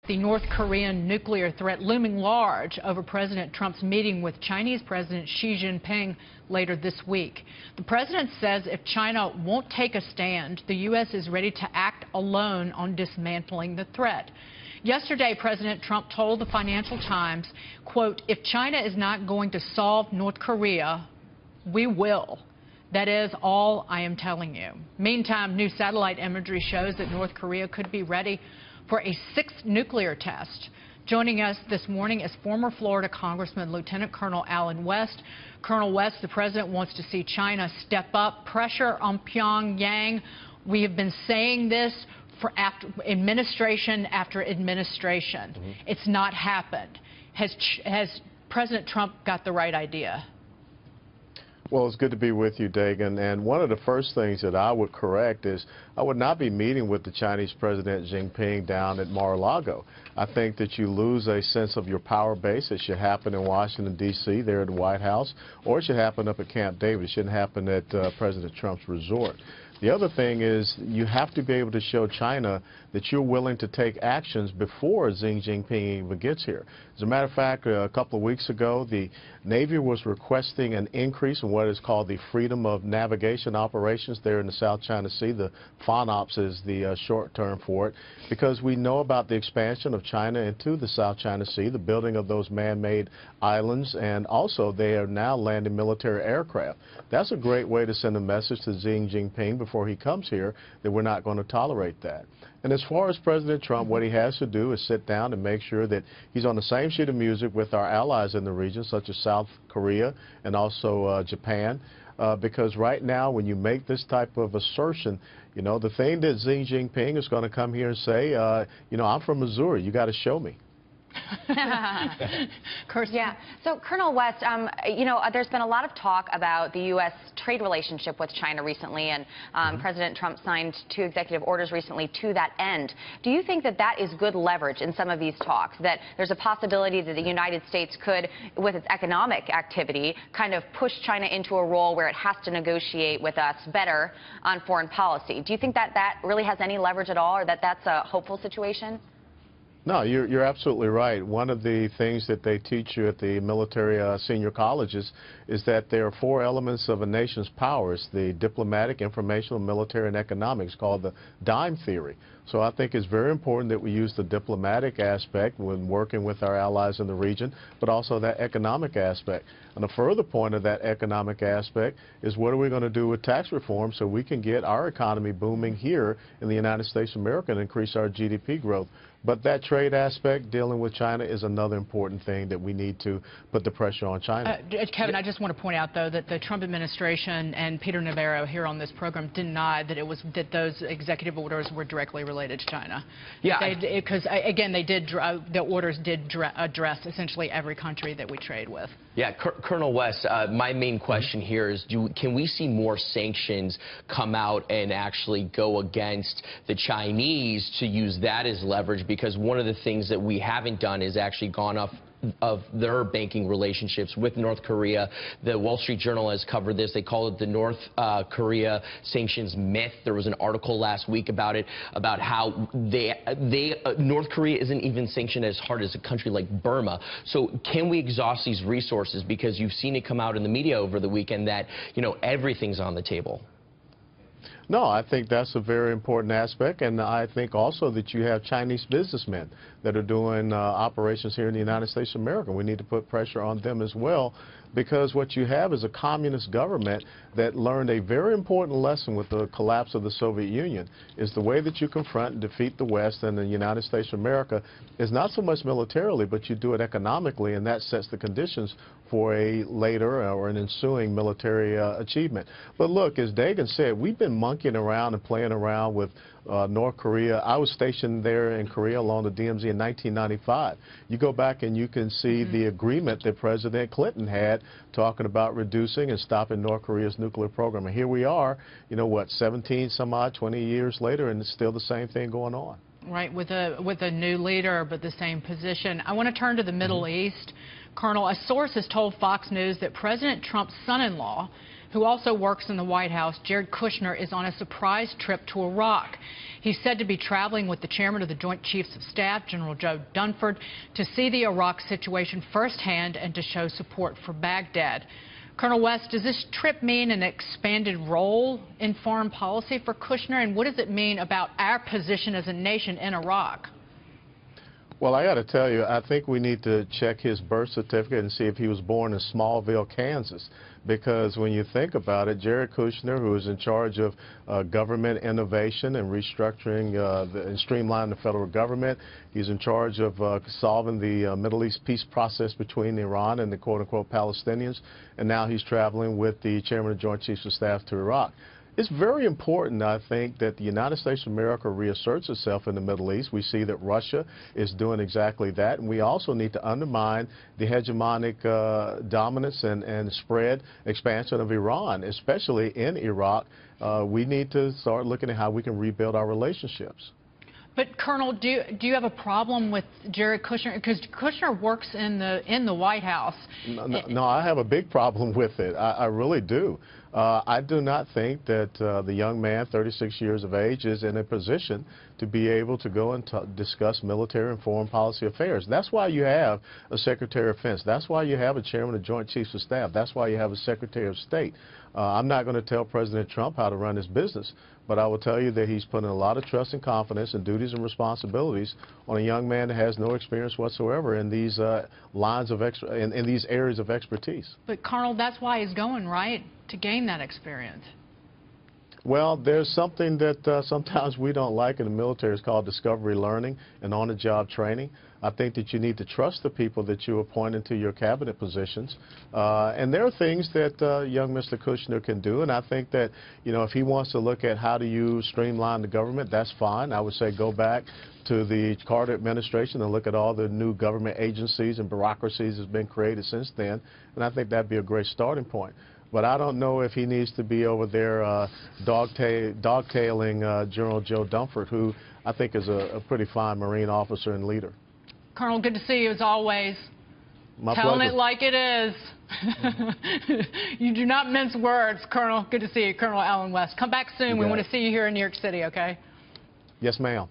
The North Korean nuclear threat looming large over President Trump's meeting with Chinese President Xi Jinping later this week. The president says if China won't take a stand, the U.S. is ready to act alone on dismantling the threat. Yesterday, President Trump told the Financial Times, quote, "If China is not going to solve North Korea, we will. That is all I am telling you." Meantime, new satellite imagery shows that North Korea could be ready for a sixth nuclear test. Joining us this morning is former Florida Congressman Lieutenant Colonel Allen West. Colonel West, the president wants to see China step up pressure on Pyongyang. We have been saying this for administration after administration. It's not happened. Has President Trump got the right idea? Well, it's good to be with you, Dagan. And one of the first things that I would correct is I would not be meeting with the Chinese President Xi Jinping down at Mar-a-Lago. I think that you lose a sense of your power base. It should happen in Washington, D.C., there at the White House, or it should happen up at Camp David. It shouldn't happen at President Trump's resort. The other thing is you have to be able to show China that you're willing to take actions before Xi Jinping even gets here. As a matter of fact, a couple of weeks ago, the Navy was requesting an increase in what is called the freedom of navigation operations there in the South China Sea. The FONOPS is the short term for it, because we know about the expansion of China into the South China Sea, the building of those man-made islands, and also they are now landing military aircraft. That's a great way to send a message to Xi Jinping before he comes here that we're not going to tolerate that. And as far as President Trump, what he has to do is sit down and make sure that he's on the same sheet of music with our allies in the region, such as South Korea and also Japan, because right now when you make this type of assertion, you know, the thing that Xi Jinping is going to come here and say, you know, I'm from Missouri, you got to show me. Yeah. So, Colonel West, you know, there's been a lot of talk about the U.S. trade relationship with China recently, and President Trump signed 2 executive orders recently to that end. Do you think that that is good leverage in some of these talks, that there's a possibility that the United States could, with its economic activity, kind of push China into a role where it has to negotiate with us better on foreign policy? Do you think that that really has any leverage at all, or that that's a hopeful situation? No, you're absolutely right. One of the things that they teach you at the military senior colleges is that there are 4 elements of a nation's powers: the diplomatic, informational, military, and economics, called the DIME theory. So I think it's very important that we use the diplomatic aspect when working with our allies in the region, but also that economic aspect. And a further point of that economic aspect is what are we going to do with tax reform so we can get our economy booming here in the United States of America and increase our GDP growth. But that trade aspect, dealing with China, is another important thing that we need to put the pressure on China. Kevin, I just want to point out, though, that the Trump administration and Peter Navarro here on this program denied that those executive orders were directly related to China. Yeah. Because, again, the orders did address essentially every country that we trade with. Yeah, Colonel West, my main question here is, can we see more sanctions come out and actually go against the Chinese to use that as leverage? Because one of the things that we haven't done is actually gone off of their banking relationships with North Korea. The Wall Street Journal has covered this. They call it the North Korea sanctions myth. There was an article last week about it, about how North Korea isn't even sanctioned as hard as a country like Burma. So can we exhaust these resources? Because you've seen it come out in the media over the weekend that, you know, everything's on the table. No, I think that's a very important aspect, and I think also that you have Chinese businessmen that are doing operations here in the United States of America. We need to put pressure on them as well, because what you have is a communist government that learned a very important lesson with the collapse of the Soviet Union, is the way that you confront and defeat the West and the United States of America is not so much militarily, but you do it economically, and that sets the conditions for a later or an ensuing military achievement. But look, as Dagan said, we've been monkeying around and playing around with North Korea. I was stationed there in Korea along the DMZ in 1995. You go back and you can see the agreement that President Clinton had talking about reducing and stopping North Korea's nuclear program. And here we are, you know what, 17 some odd, 20 years later, and it's still the same thing going on. Right, with a new leader, but the same position. I want to turn to the Middle East. Colonel, a source has told Fox News that President Trump's son-in-law, who also works in the White House, Jared Kushner, is on a surprise trip to Iraq. He's said to be traveling with the chairman of the Joint Chiefs of Staff, General Joe Dunford, to see the Iraq situation firsthand and to show support for Baghdad. Colonel West, does this trip mean an expanded role in foreign policy for Kushner, and what does it mean about our position as a nation in Iraq? Well, I got to tell you, I think we need to check his birth certificate and see if he was born in Smallville, Kansas. Because when you think about it, Jared Kushner, who is in charge of government innovation and restructuring and streamlining the federal government, he's in charge of solving the Middle East peace process between Iran and the quote-unquote Palestinians, and now he's traveling with the chairman of the Joint Chiefs of Staff to Iraq. It's very important, I think, that the United States of America reasserts itself in the Middle East. We see that Russia is doing exactly that, and we also need to undermine the hegemonic dominance and spread expansion of Iran, especially in Iraq. We need to start looking at how we can rebuild our relationships. But Colonel, do you have a problem with Jared Kushner? Because Kushner works in the White House. No, I have a big problem with it. I really do. I do not think that the young man, 36 years of age, is in a position to be able to go and discuss military and foreign policy affairs. That's why you have a Secretary of Defense. That's why you have a Chairman of Joint Chiefs of Staff. That's why you have a Secretary of State. I'm not going to tell President Trump how to run his business, but I will tell you that he's putting a lot of trust and confidence and duties and responsibilities on a young man that has no experience whatsoever in these lines of in these areas of expertise. But Colonel, that's why he's going, right? To gain that experience. Well, there's something that sometimes we don't like in the military. It's called discovery learning and on-the-job training. I think that you need to trust the people that you appoint into your cabinet positions. And there are things that young Mr. Kushner can do, and I think that, you know, if he wants to look at how do you streamline the government, that's fine. I would say go back to the Carter administration and look at all the new government agencies and bureaucracies that's been created since then, and I think that'd be a great starting point. But I don't know if he needs to be over there dogtailing General Joe Dunford, who I think is a pretty fine Marine officer and leader. Colonel, good to see you as always. My Telling pleasure. it like it is. You do not mince words, Colonel. Good to see you, Colonel Allen West. Come back soon. We want to see you here in New York City, okay? Yes, ma'am.